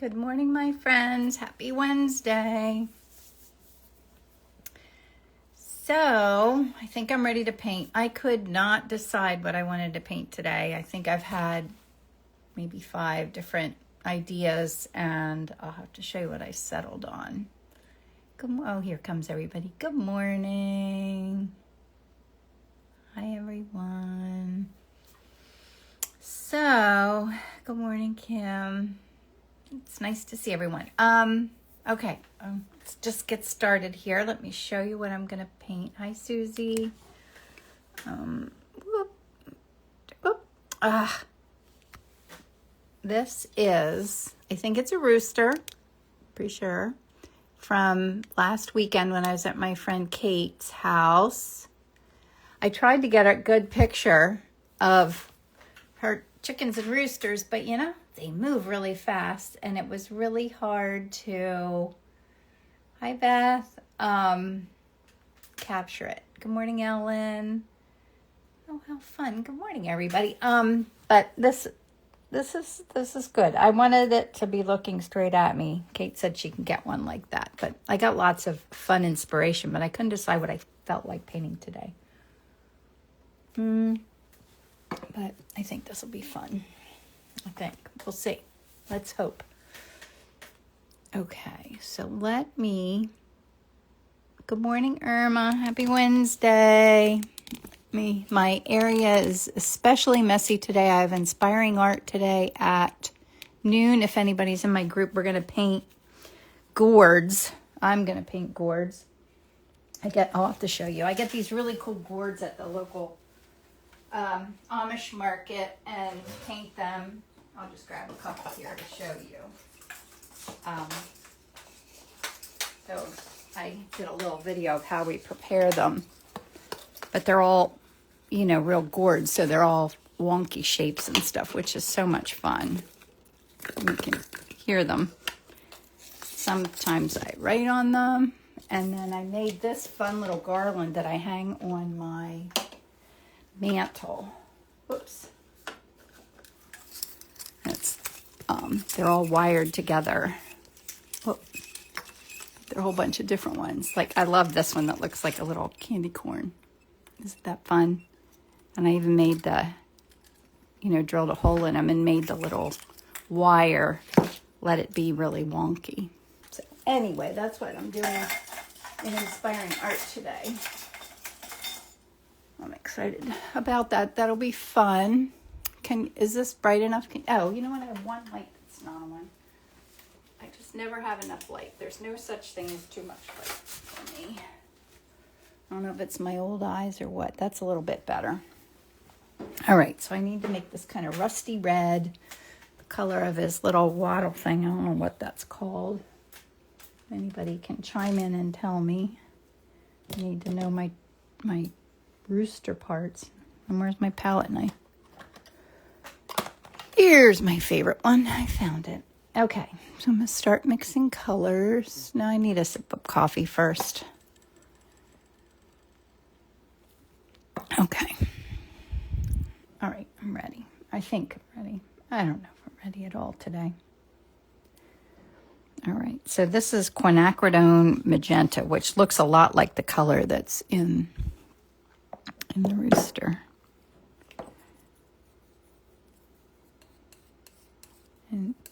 Good morning, my friends. Happy Wednesday. So, I think I'm ready to paint. I could not decide what I wanted to paint today. I think I've had maybe 5 different ideas, and I'll have to show you what I settled on. Oh, here comes everybody. Good morning. Hi, everyone. So, good morning, Kim. It's nice to see everyone. Okay, let's just get started here. Let me show you what I'm going to paint. Hi, Susie. This is, I think it's a rooster, pretty sure, from last weekend when I was at my friend Kate's house. I tried to get a good picture of her chickens and roosters, but you know, they move really fast, and it was really hard to, hi Beth, capture it. Good morning, Ellen. Oh, how fun. Good morning, everybody. But this is good. I wanted it to be looking straight at me. Kate said she can get one like that, but I got lots of fun inspiration, but I couldn't decide what I felt like painting today. But I think this will be fun. I think. We'll see. Let's hope. Okay, so let me... Good morning, Irma. Happy Wednesday. My area is especially messy today. I have inspiring art today at noon. If anybody's in my group, we're going to paint gourds. I'm going to paint gourds. I'll have to show you. I get these really cool gourds at the local Amish market and paint them. I'll just grab a couple here to show you. So I did a little video of how we prepare them, but they're all, you know, real gourds, so they're all wonky shapes and stuff, which is so much fun. You can hear them. Sometimes I write on them, and then I made this fun little garland that I hang on my mantle. Whoops. It's they're all wired together. Oh, there are a whole bunch of different ones. Like, I love this one that looks like a little candy corn. Isn't that fun? And I even made drilled a hole in them and made the little wire, let it be really wonky. So anyway, that's what I'm doing in inspiring art today. I'm excited about that. That'll be fun. Is this bright enough? Oh, you know what? I have one light that's not on. I just never have enough light. There's no such thing as too much light for me. I don't know if it's my old eyes or what. That's a little bit better. All right, so I need to make this kind of rusty red, the color of his little wattle thing. I don't know what that's called. Anybody can chime in and tell me. I need to know my rooster parts. And where's my palette knife? Here's my favorite one. I found it. Okay, so I'm going to start mixing colors. Now I need a sip of coffee first. Okay. All right, I'm ready. I think I'm ready. I don't know if I'm ready at all today. All right, so this is quinacridone magenta, which looks a lot like the color that's in the rooster.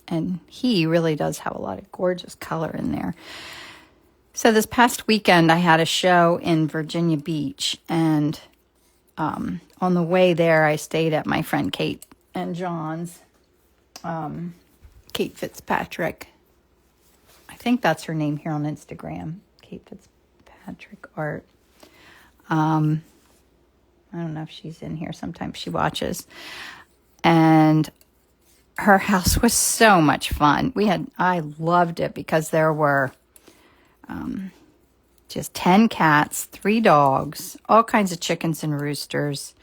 And he really does have a lot of gorgeous color in there. So this past weekend, I had a show in Virginia Beach, and on the way there, I stayed at my friend Kate and John's. Kate Fitzpatrick. I think that's her name here on Instagram. Kate Fitzpatrick Art. I don't know if she's in here. Sometimes she watches. And her house was so much fun. I loved it because there were just 10 cats, 3 dogs, all kinds of chickens and roosters.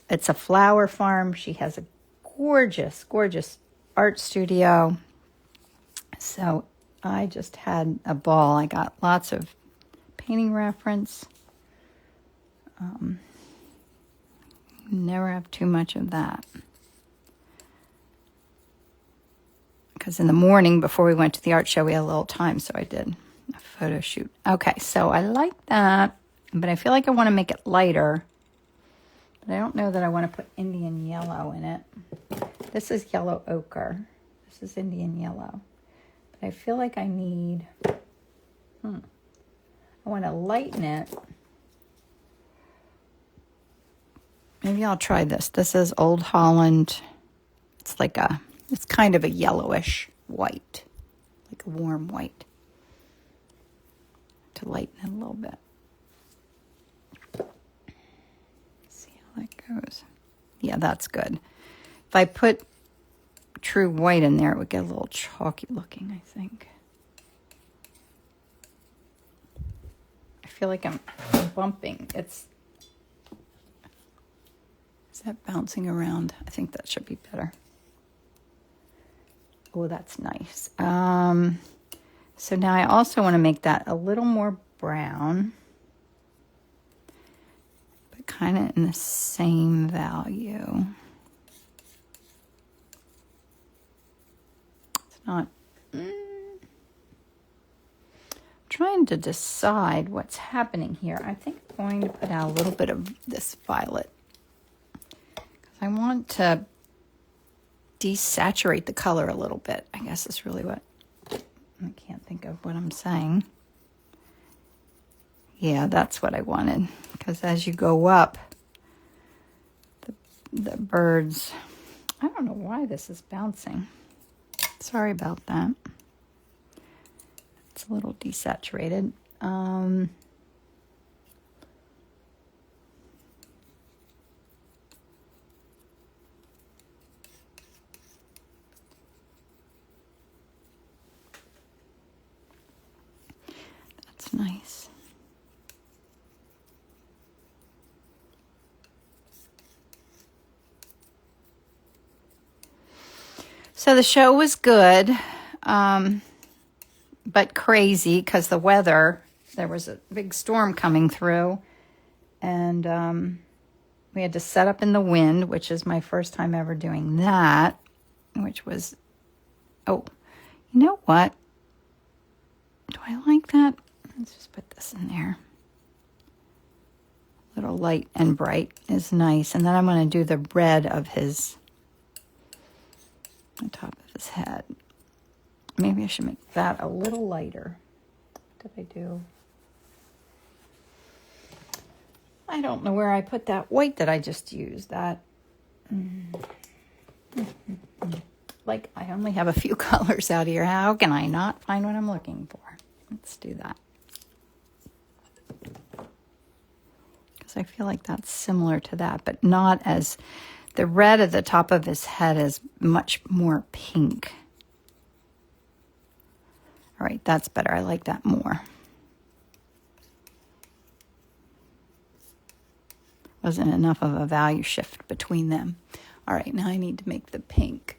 It's a flower farm. She has a gorgeous, gorgeous art studio. So I just had a ball. I got lots of painting reference. Never have too much of that. because in the morning before we went to the art show, we had a little time, so I did a photo shoot. Okay, so I like that, but I feel like I want to make it lighter. But I don't know that I want to put Indian yellow in it. This is yellow ochre. This is Indian yellow. But I feel like I need, I want to lighten it. Maybe I'll try this. This is Old Holland. It's like it's kind of a yellowish white, like a warm white, to lighten it a little bit. See how that goes. Yeah, that's good. If I put true white in there, it would get a little chalky looking, I think. I feel like I'm bumping. Is that bouncing around? I think that should be better. Oh, that's nice. So now I also want to make that a little more brown, but kind of in the same value. It's not... I'm trying to decide what's happening here. I think I'm going to put out a little bit of this violet, because I want to desaturate the color a little bit, I guess is really what... I can't think of what I'm saying. Yeah, that's what I wanted. Because as you go up, the birds... I don't know why this is bouncing. Sorry about that. It's a little desaturated. That's nice. So the show was good, but crazy because the weather, there was a big storm coming through, and we had to set up in the wind, which is my first time ever doing that, which was, oh, you know what? Do I like that? Let's just put this in there. A little light and bright is nice. And then I'm going to do the red of the top of his head. Maybe I should make that a little lighter. What did I do? I don't know where I put that white that I just used. That, like, I only have a few colors out here. How can I not find what I'm looking for? Let's do that. Because I feel like that's similar to that, but not as... The red at the top of his head is much more pink. All right, that's better. I like that more. Wasn't enough of a value shift between them. All right, now I need to make the pink.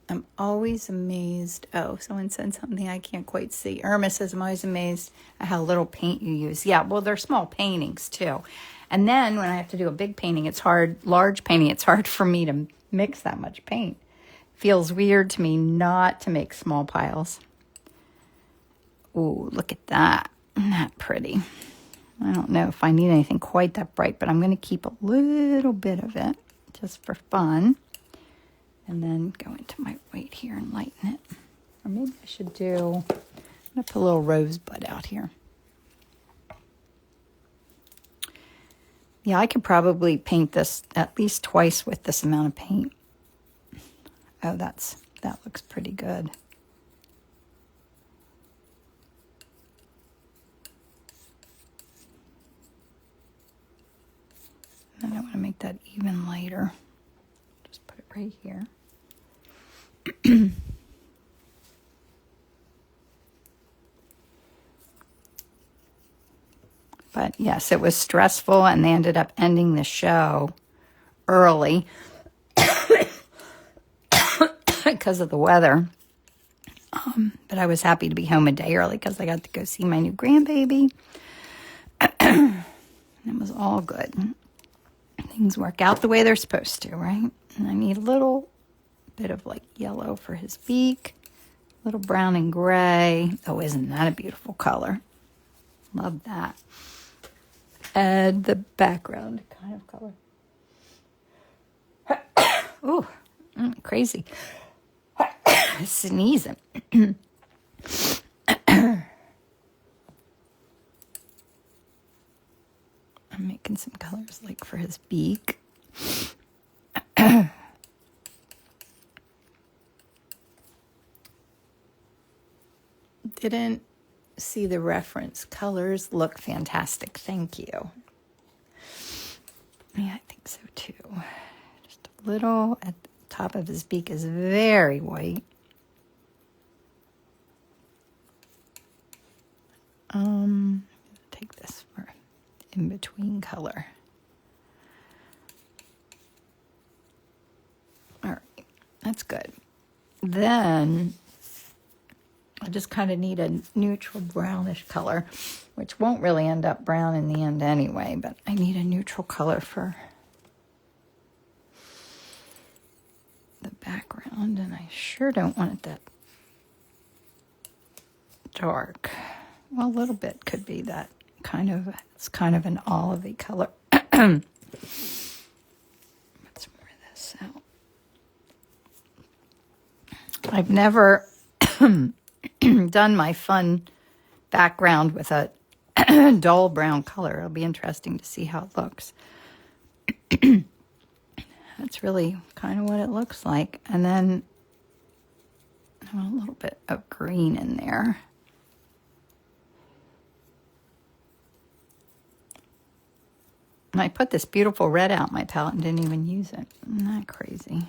I'm always amazed. Oh, someone said something I can't quite see. Irma says, I'm always amazed at how little paint you use. Yeah, well, they're small paintings too. And then when I have to do a big painting, it's hard, large painting, it's hard for me to mix that much paint. Feels weird to me not to make small piles. Ooh, look at that. Isn't that pretty? I don't know if I need anything quite that bright, but I'm going to keep a little bit of it just for fun. And then go into my white here and lighten it. Or maybe I should I'm going to put a little rosebud out here. Yeah, I could probably paint this at least twice with this amount of paint. Oh, that looks pretty good. And I want to make that even lighter. Just put it right here. But yes, it was stressful, and they ended up ending the show early because of the weather. But I was happy to be home a day early because I got to go see my new grandbaby. And it was all good. Things work out the way they're supposed to, right? And I need a little bit of like yellow for his beak. little brown and gray. Oh, isn't that a beautiful color? Love that. Add the background kind of color. Ooh, crazy. Sneezing. I'm making some colors like for his beak. Didn't see the reference. Colors look fantastic. Thank you. Yeah, I think so too. Just a little at the top of his beak is very white. Take this for in between color. All right, that's good. Then I just kind of need a neutral brownish color, which won't really end up brown in the end anyway, but I need a neutral color for the background, and I sure don't want it that dark. Well, a little bit could be that kind of, it's kind of an olivey color. Put some more of this out. I've never done my fun background with a dull brown color. It'll be interesting to see how it looks. That's really kind of what it looks like. And then I want a little bit of green in there. And I put this beautiful red out in my palette and didn't even use it. Isn't that crazy?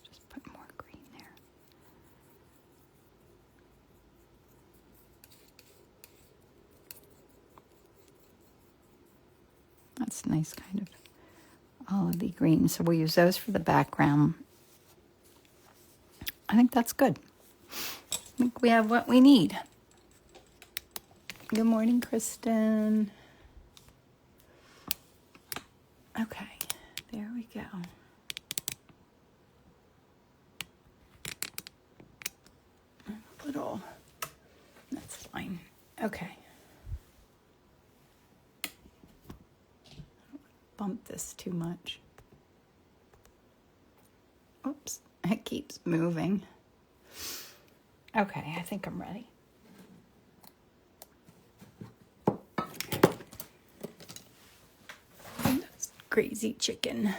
Just put more green there. That's nice kind of olivey green. So we'll use those for the background. I think that's good. I think we have what we need. Good morning, Kristen. Okay, there we go. A little, that's fine. Okay. Bump this too much. Oops, it keeps moving. Okay, I think I'm ready. That's crazy chicken.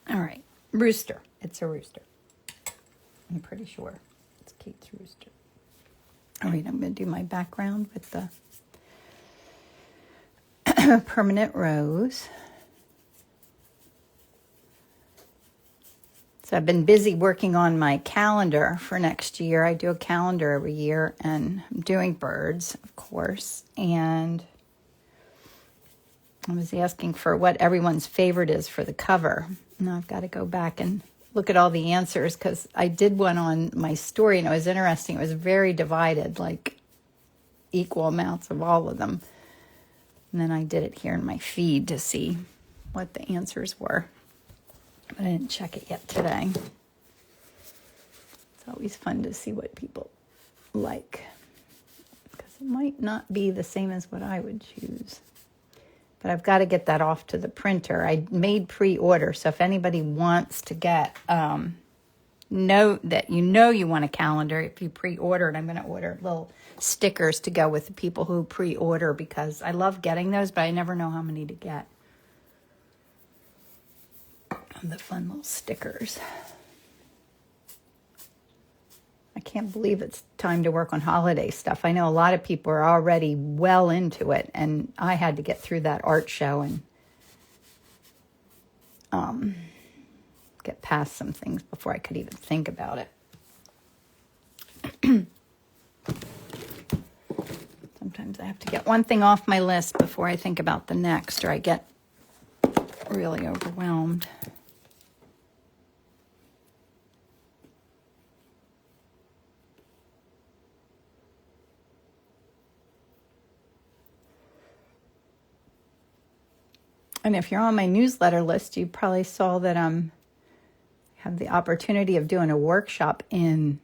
All right, Rooster. It's a rooster. I'm pretty sure it's Kate's rooster. All right, I'm going to do my background with the permanent rose. So I've been busy working on my calendar for next year. I do a calendar every year, and I'm doing birds, of course. And I was asking for what everyone's favorite is for the cover. Now I've got to go back and look at all the answers, because I did one on my story, and it was interesting. It was very divided, like equal amounts of all of them. And then I did it here in my feed to see what the answers were. But I didn't check it yet today. It's always fun to see what people like, because it might not be the same as what I would choose. But I've got to get that off to the printer. I made pre-order, so if anybody wants to get, know that you want a calendar, if you pre-ordered, I'm going to order little stickers to go with the people who pre-order, because I love getting those, but I never know how many to get. The fun little stickers. I can't believe it's time to work on holiday stuff. I know a lot of people are already well into it, and I had to get through that art show and get past some things before I could even think about it. Sometimes I have to get one thing off my list before I think about the next, or I get really overwhelmed. And if you're on my newsletter list, you probably saw that I have the opportunity of doing a workshop in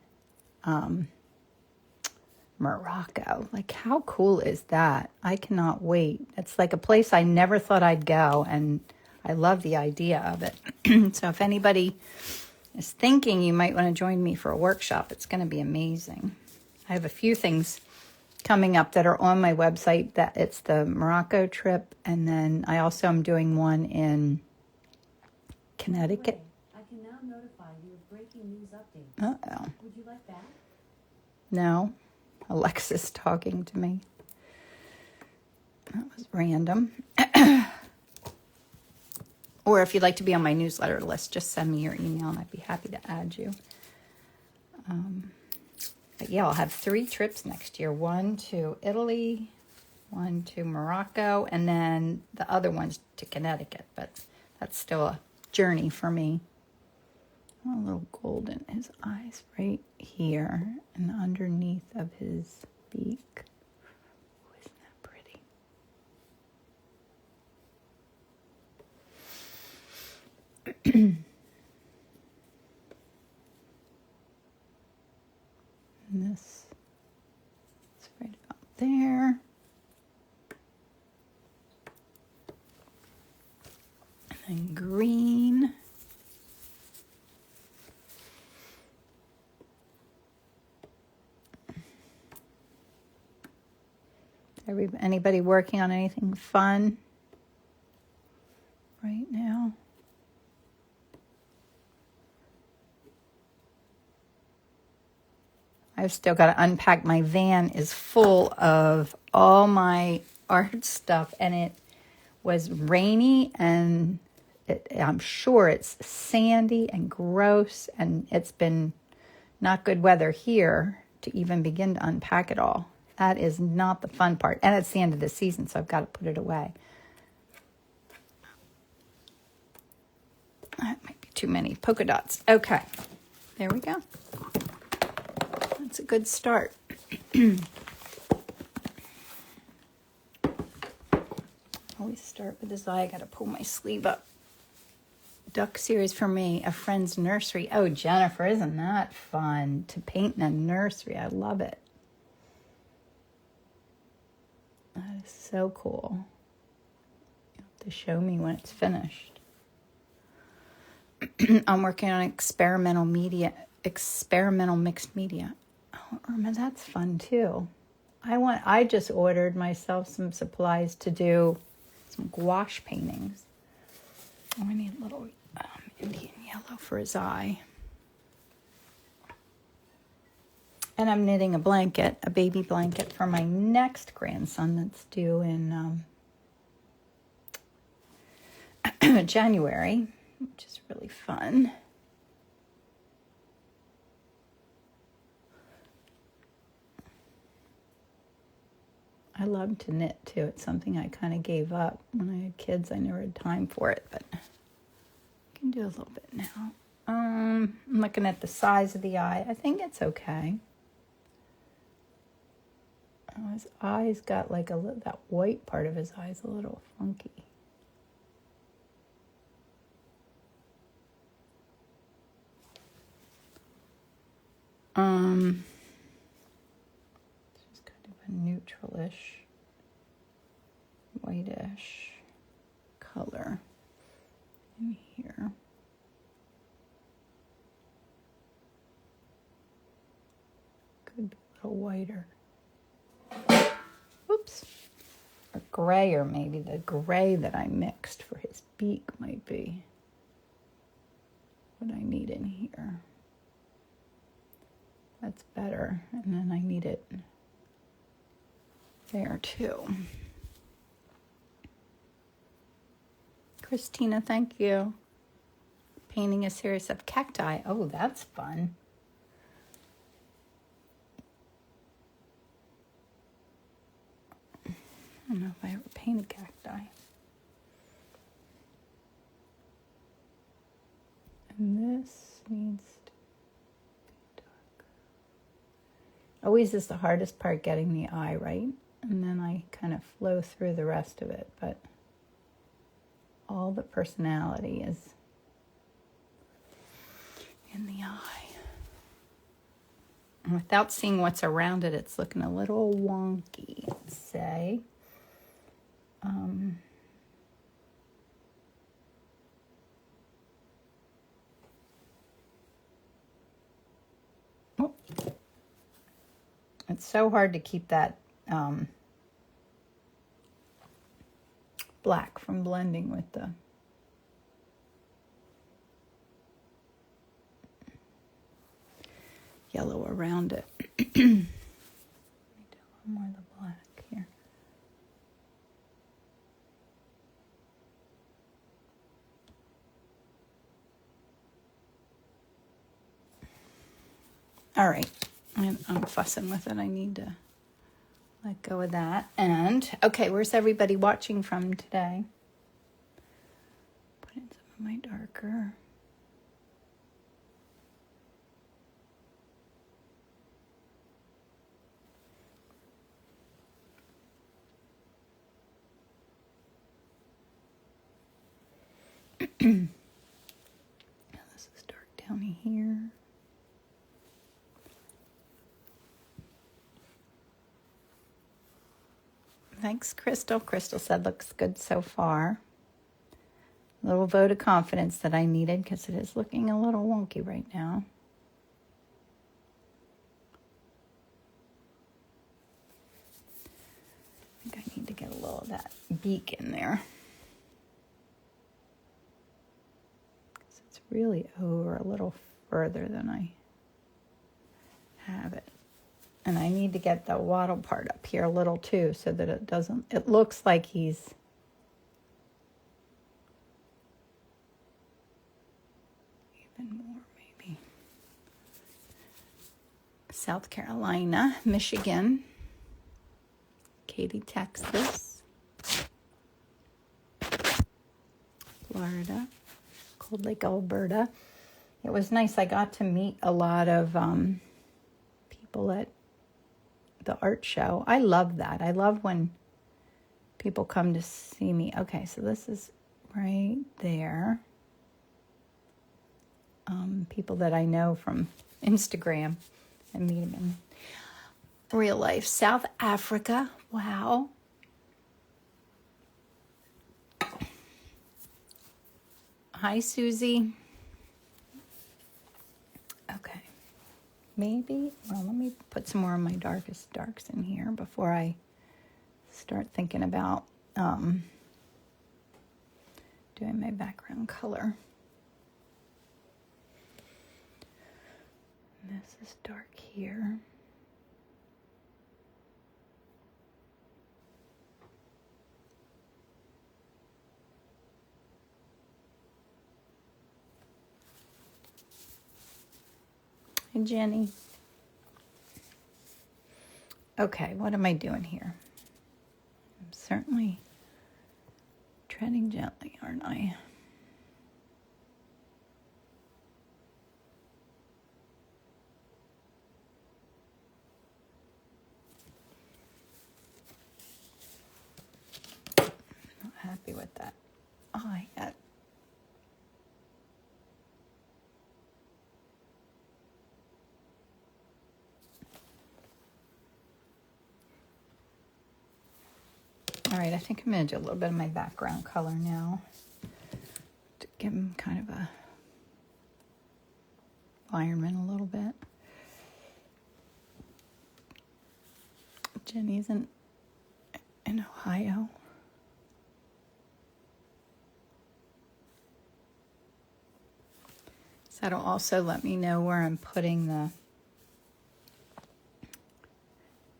Morocco. Like, how cool is that? I cannot wait. It's like a place I never thought I'd go, and I love the idea of it. So if anybody is thinking you might want to join me for a workshop, it's going to be amazing. I have a few things coming up that are on my website. That it's the Morocco trip, and then I also am doing one in Connecticut. I can now notify you of breaking news updates. Uh-oh. Would you like that? No. Alexa's talking to me. That was random. Or if you'd like to be on my newsletter list, just send me your email and I'd be happy to add you. But yeah, I'll have 3 trips next year. 1 to Italy, 1 to Morocco, and then the other one's to Connecticut. But that's still a journey for me. A little gold in his eyes right here and underneath of his beak. Oh, isn't that pretty? And this is right about there. And then green. Anybody working on anything fun right now? I've still got to unpack. My van is full of all my art stuff, and it was rainy, and I'm sure it's sandy and gross, and it's been not good weather here to even begin to unpack it all. That is not the fun part. And it's the end of the season, so I've got to put it away. That might be too many polka dots. Okay, there we go. That's a good start. Always start with this eye. I got to pull my sleeve up. Duck series for me, a friend's nursery. Oh, Jennifer, isn't that fun to paint in a nursery? I love it. That is so cool. You have to show me when it's finished. I'm working on experimental mixed media. Oh, Irma, that's fun too. I just ordered myself some supplies to do some gouache paintings. Oh, I need a little Indian yellow for his eye. And I'm knitting a blanket, a baby blanket for my next grandson that's due in January, which is really fun. I love to knit too. It's something I kind of gave up when I had kids. I never had time for it, but I can do a little bit now. I'm looking at the size of the eye. I think it's okay. Oh, his eyes got like that white part of his eye is a little funky. It's just kind of a neutralish, whitish color in here. Could be a little whiter. Oops. Or grayer, maybe. The gray that I mixed for his beak might be what I need in here. That's better. And then I need it there too. Christina, thank you. Painting a series of cacti. Oh, that's fun. I don't know if I ever painted cacti. And this needs to be dark. Always is the hardest part, getting the eye right. And then I kind of flow through the rest of it. But all the personality is in the eye. And without seeing what's around it, it's looking a little wonky, let's say. Oh. It's so hard to keep that black from blending with the yellow around it. Let me do a little more of the black here. All right, I'm fussing with it. I need to let go of that. And, okay, where's everybody watching from today? Put in some of my darker. This is dark down here. Thanks, Crystal. Crystal said looks good so far. A little vote of confidence that I needed because it is looking a little wonky right now. I think I need to get a little of that beak in there. Because it's really over a little further than I have it. And I need to get the wattle part up here a little too so that it looks like he's even more maybe. South Carolina, Michigan, Katy, Texas, Florida, Cold Lake, Alberta. It was nice. I got to meet a lot of people at the art show. I love that. I love when people come to see me. Okay, so this is right there. People that I know from Instagram and meet them in real life. South Africa. Wow. Hi, Susie. Okay. Maybe, well, let me put some more of my darkest darks in here before I start thinking about doing my background color. This is dark here. Hi, Jenny. Okay, what am I doing here? I'm certainly treading gently, aren't I? Not happy with that eye yet. All right, I think I'm going to do a little bit of my background color now to give him kind of a environment a little bit. Jenny's in Ohio. So that'll also let me know where I'm putting the...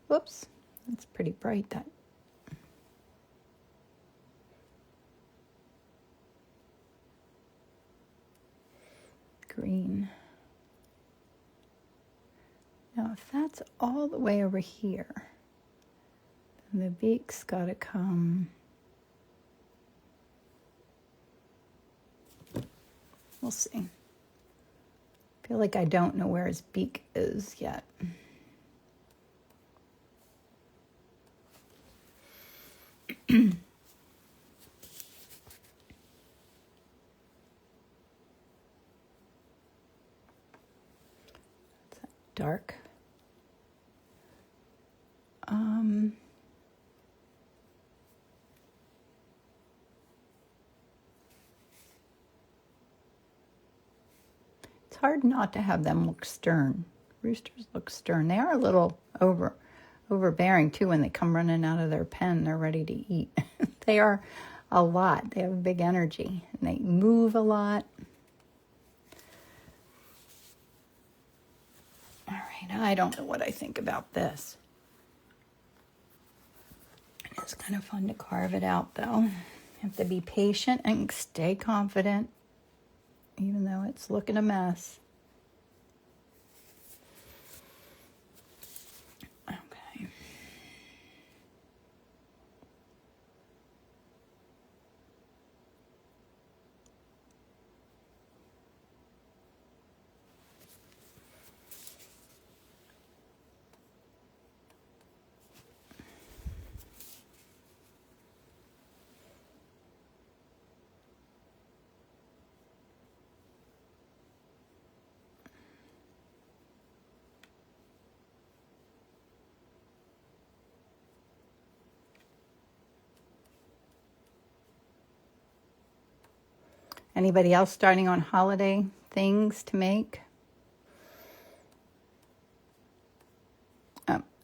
Whoops, that's pretty bright, that. Green. Now, if that's all the way over here, then the beak's got to come. We'll see. I feel like I don't know where his beak is yet. dark. It's hard not to have them look stern. Roosters look stern. They are a little overbearing too when they come running out of their pen. They're ready to eat. They are a lot. They have a big energy and they move a lot. All right, I don't know what I think about this. It's kind of fun to carve it out though. You have to be patient and stay confident, even though it's looking a mess. Okay. Anybody else starting on holiday things to make?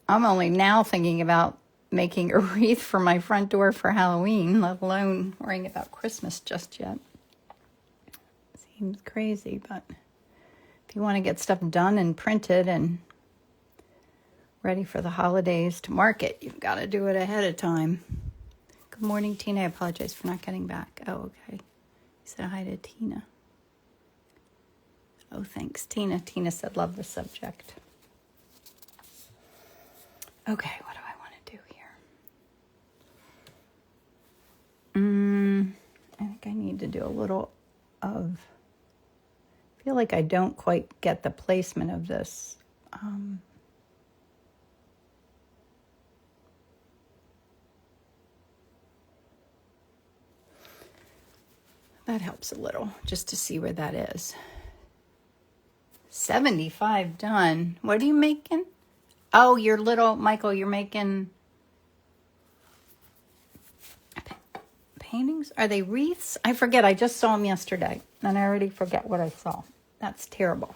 I'm only now thinking about making a wreath for my front door for Halloween, let alone worrying about Christmas just yet. Seems crazy, but if you want to get stuff done and printed and ready for the holidays to market, you've got to do it ahead of time. Good morning, Tina. I apologize for not getting back. Oh, okay. You said hi to Tina. Oh, thanks, Tina. Tina said, love the subject. Okay, what do I want to do here? I think I need to do a little of... I feel like I don't quite get the placement of this. That helps a little, just to see where that is. 75 done. What are you making? Oh, your little, Michael, you're making paintings? Are they wreaths? I forget. I just saw them yesterday, and I already forget what I saw. That's terrible.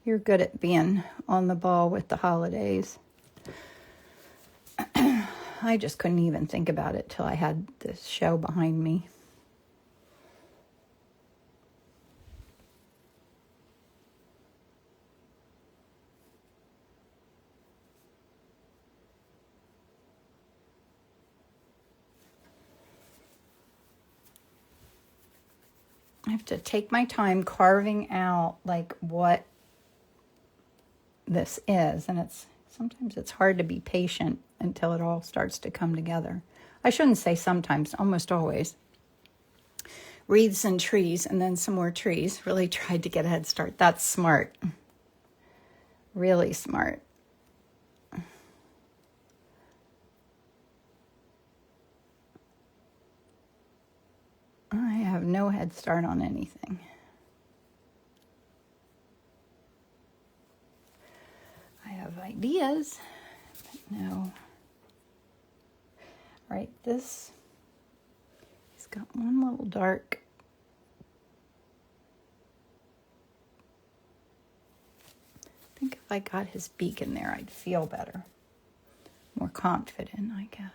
You're good at being on the ball with the holidays. I just couldn't even think about it till I had this show behind me. I have to take my time carving out like what this is, and sometimes it's hard to be patient until it all starts to come together. I shouldn't say sometimes, almost always. Wreaths and trees, and then some more trees. Really tried to get a head start. That's smart. Really smart. I have no head start on anything. I have ideas, but no. All right, this, he's got one little dark. I think if I got his beak in there, I'd feel better. More confident, I guess.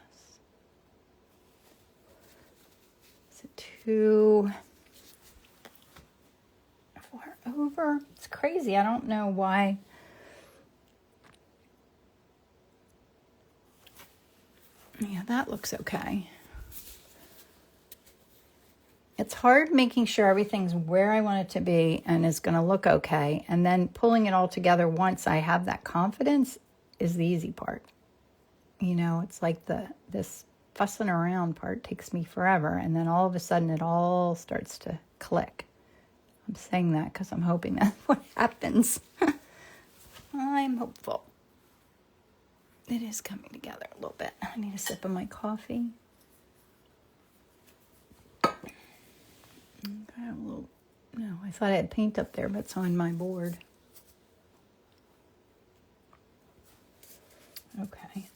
Is it too far over? It's crazy. I don't know why. Yeah, that looks okay. It's hard making sure everything's where I want it to be and is going to look okay. And then pulling it all together once I have that confidence is the easy part. You know, it's like this fussing around part takes me forever. And then all of a sudden it all starts to click. I'm saying that because I'm hoping that's what happens. I'm hopeful. It is coming together a little bit. I need a sip of my coffee. I have a little, no, I thought I had paint up there, but it's on my board. Okay.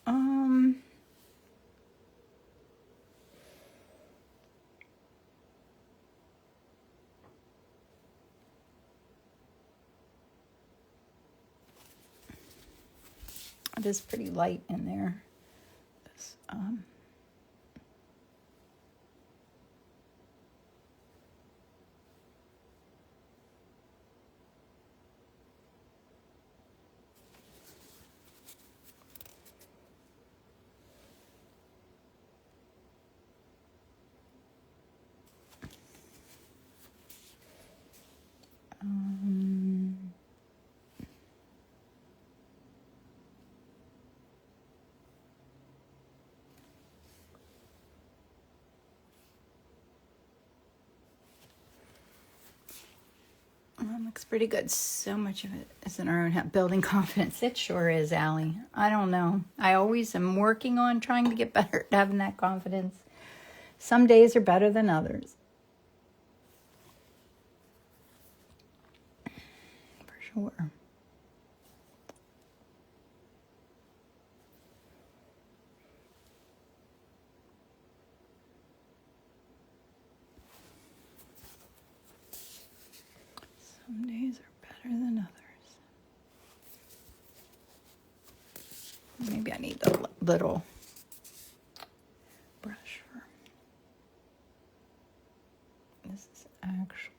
It is pretty light in there. This, looks pretty good. So much of it is in our own building confidence. It sure is, Allie. I don't know. I always am working on trying to get better at having that confidence. Some days are better than others. For sure. Some days are better than others. Maybe I need a little brush for this. Is actually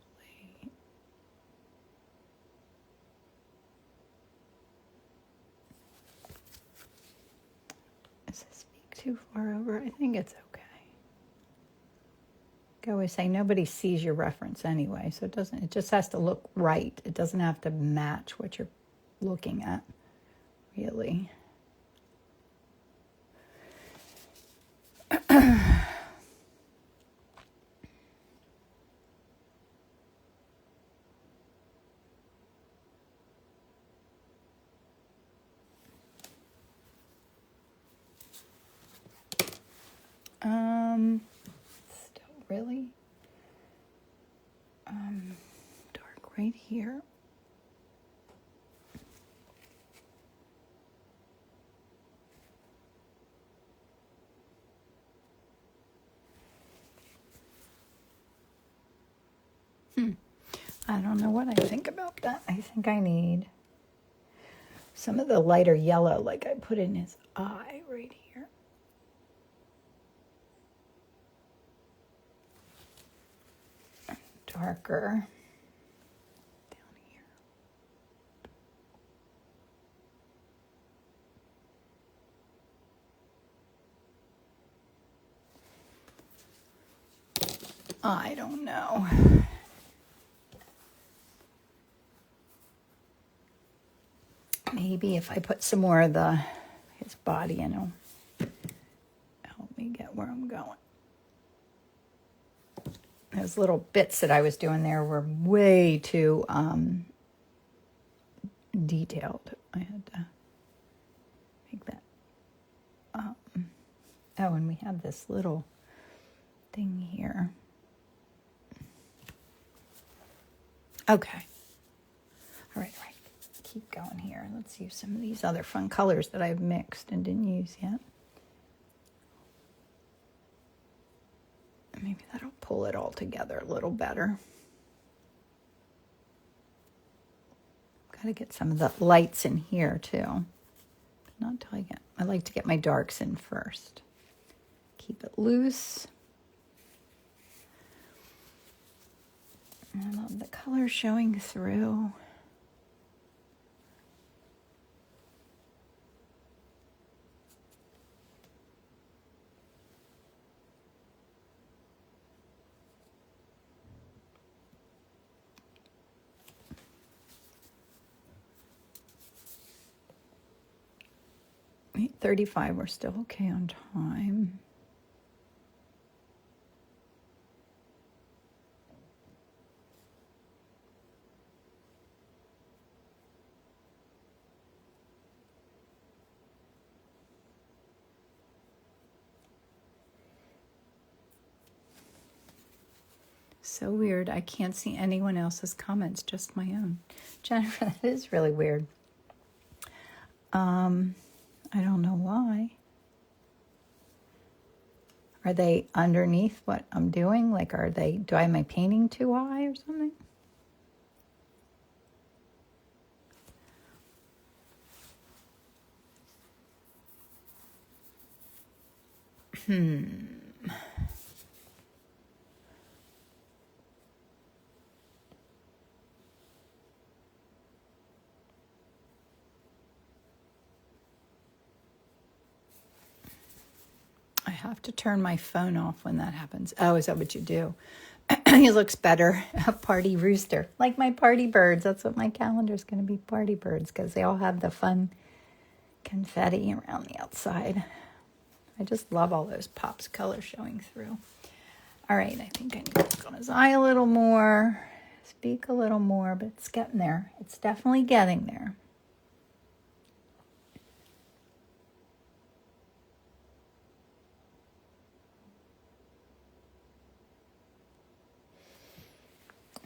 does this speak too far over? I think it's okay. I always say nobody sees your reference anyway, so it just has to look right. It doesn't have to match what you're looking at, really. Still really dark right here. I don't know what I think about that. I think I need some of the lighter yellow, like I put in his eye right here. Darker down here. I don't know. Maybe if I put some more of his body in, it'll help me get where I'm going. Those little bits that I was doing there were way too detailed. I had to make that. Oh, and we have this little thing here. Okay. All right. Keep going here. Let's use some of these other fun colors that I've mixed and didn't use yet. Maybe that'll pull it all together a little better. Got to get some of the lights in here too. Not until I like to get my darks in first. Keep it loose. I love the color showing through. Wait, 35, we're still okay on time. So weird. I can't see anyone else's comments, just my own. Jennifer, that is really weird. I don't know why. Are they underneath what I'm doing? Like, do I have my painting too high or something? I have to turn my phone off when that happens. Oh, is that what you do? He looks better. A party rooster. Like my party birds. That's what my calendar's going to be, party birds, because they all have the fun confetti around the outside. I just love all those pops color showing through. All right, I think I need to look on his eye a little more, speak a little more, but it's getting there. It's definitely getting there.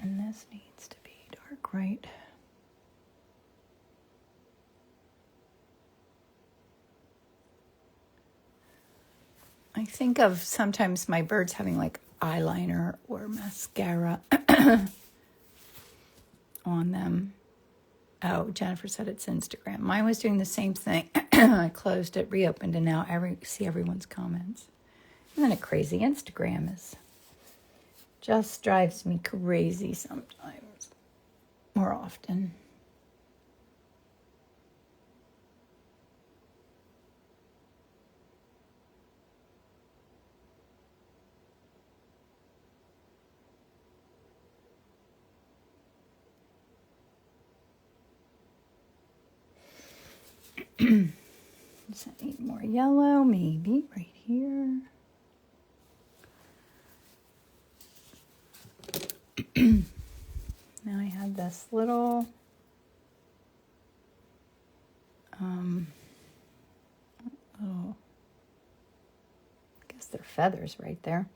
And this needs to be dark, right? I think of sometimes my birds having like eyeliner or mascara on them. Oh, Jennifer said it's Instagram. Mine was doing the same thing. I closed it, reopened, and now I see everyone's comments. Isn't it crazy? Instagram just drives me crazy sometimes, more often. Does that need more yellow? Maybe right here. Now I have this little I guess they're feathers right there.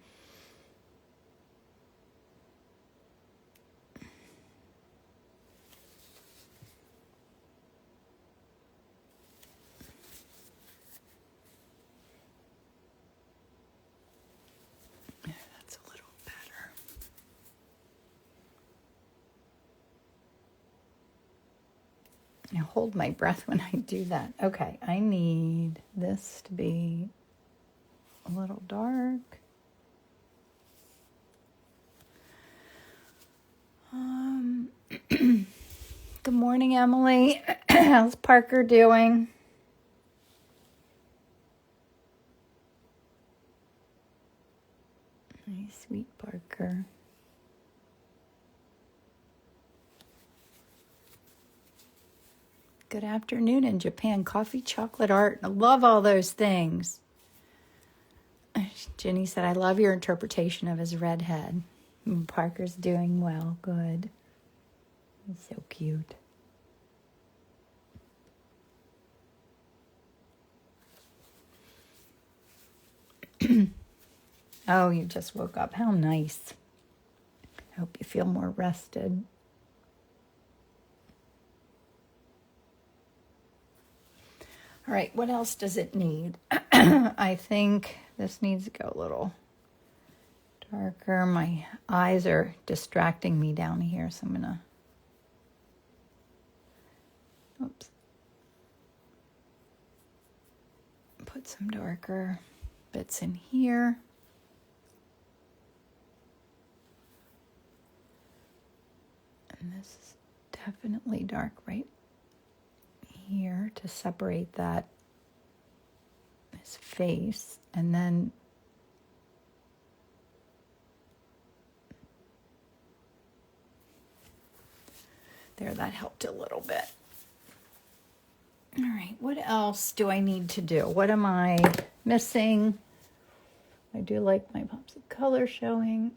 Yeah, that's a little better. I hold my breath when I do that. Okay, I need this to be a little dark. Good morning, Emily. How's Parker doing? Hey, sweet Parker. Good afternoon in Japan. Coffee, chocolate, art. I love all those things. Jenny said, I love your interpretation of his redhead. Parker's doing well. Good. He's so cute. Oh, you just woke up. How nice. I hope you feel more rested. All right, what else does it need? I think this needs to go a little darker. My eyes are distracting me down here, so I'm going to put some darker bits in here. And this is definitely dark right here to separate that, his face. And then there, that helped a little bit. All right, what else do I need to do? What am I missing? I do like my pops of color showing.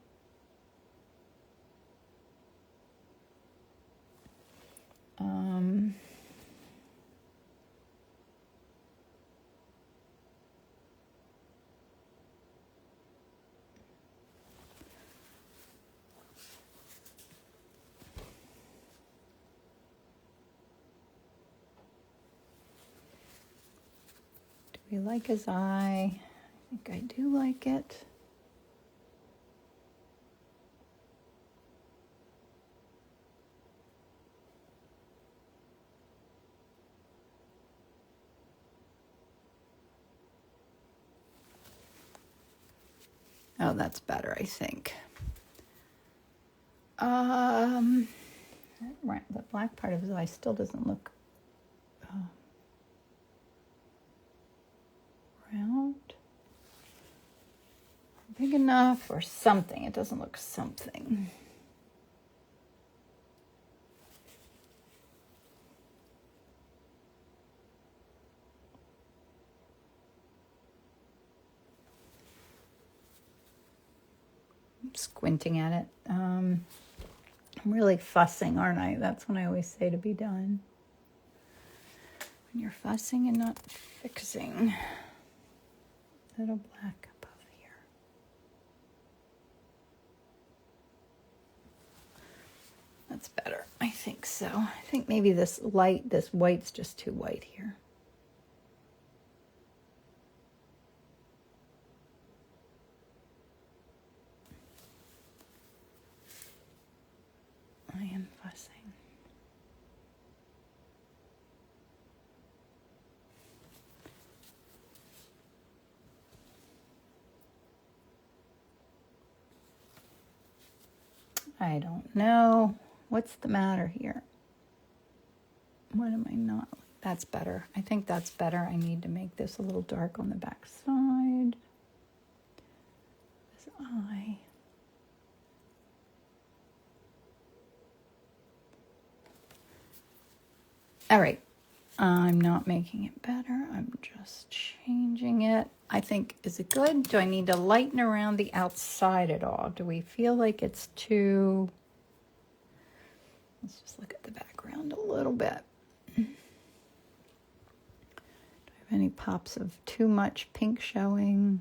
we like his eye? I think I do like it. Oh, that's better, I think. Right, the black part of his eye still doesn't look round, big enough, or something. It doesn't look something. I'm squinting at it. I'm really fussing, aren't I? That's when I always say to be done. When you're fussing and not fixing. Little black above here. That's better. I think so. I think maybe this white's just too white here. I am fussing. I don't know. What's the matter here? What am I not? That's better. I think that's better. I need to make this a little dark on the back side. This eye. All right. I'm not making it better. I'm just changing it. I think, is it good? Do I need to lighten around the outside at all? Do we feel like it's too... Let's just look at the background a little bit. Do I have any pops of too much pink showing?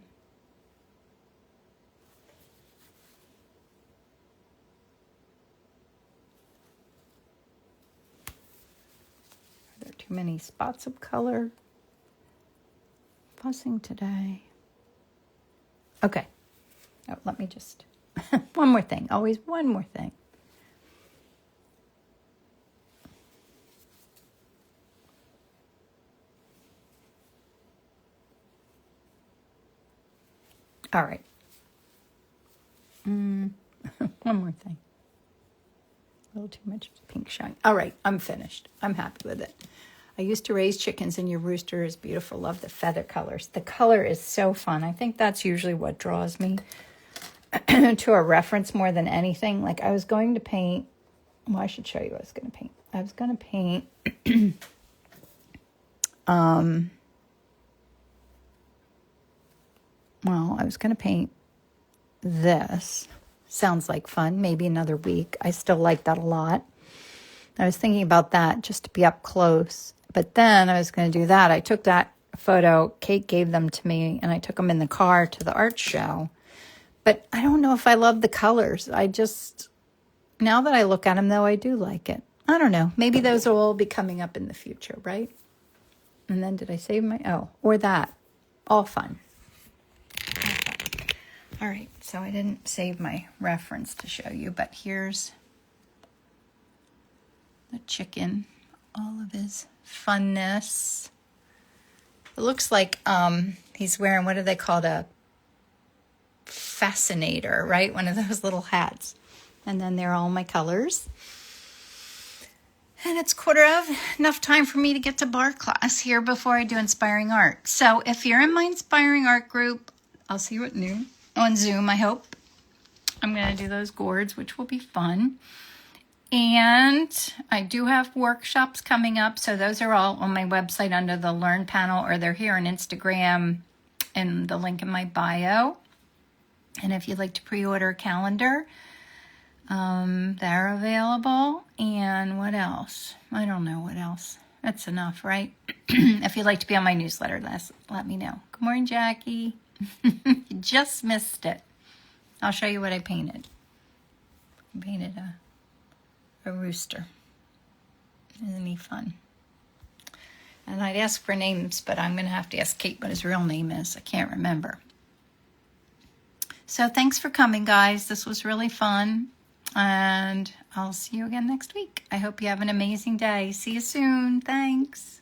Are there too many spots of color? Fussing today. Okay. Oh, let me just... one more thing. Always one more thing. All right. One more thing. A little too much pink shine. All right, I'm finished. I'm happy with it. I used to raise chickens, and your rooster is beautiful. Love the feather colors. The color is so fun. I think that's usually what draws me to a reference more than anything. Like I was going to paint. Well, I should show you what I was going to paint. I was going to paint. Well, I was going to paint this. Sounds like fun. Maybe another week. I still like that a lot. I was thinking about that just to be up close. But then I was going to do that. I took that photo. Kate gave them to me, and I took them in the car to the art show. But I don't know if I love the colors. Now that I look at them, though, I do like it. I don't know. Maybe those will all be coming up in the future, right? And then did I save my... Oh, or that. All fun. All right, so I didn't save my reference to show you, but here's the chicken, all of his funness. It looks like he's wearing, what do they call it, a fascinator, right? One of those little hats. And then they're all my colors. And it's enough time for me to get to bar class here before I do inspiring art. So if you're in my inspiring art group, I'll see you at noon. On Zoom, I hope. I'm going to do those gourds, which will be fun. And I do have workshops coming up. So those are all on my website under the Learn panel, or they're here on Instagram and the link in my bio. And if you'd like to pre-order a calendar, they're available. And what else? I don't know what else. That's enough, right? If you'd like to be on my newsletter, let me know. Good morning, Jackie. You just missed it. I'll show you what I painted. I painted a rooster. Isn't he fun? And I'd ask for names, but I'm going to have to ask Kate what his real name is. I can't remember. So thanks for coming, guys. This was really fun. And I'll see you again next week. I hope you have an amazing day. See you soon. Thanks.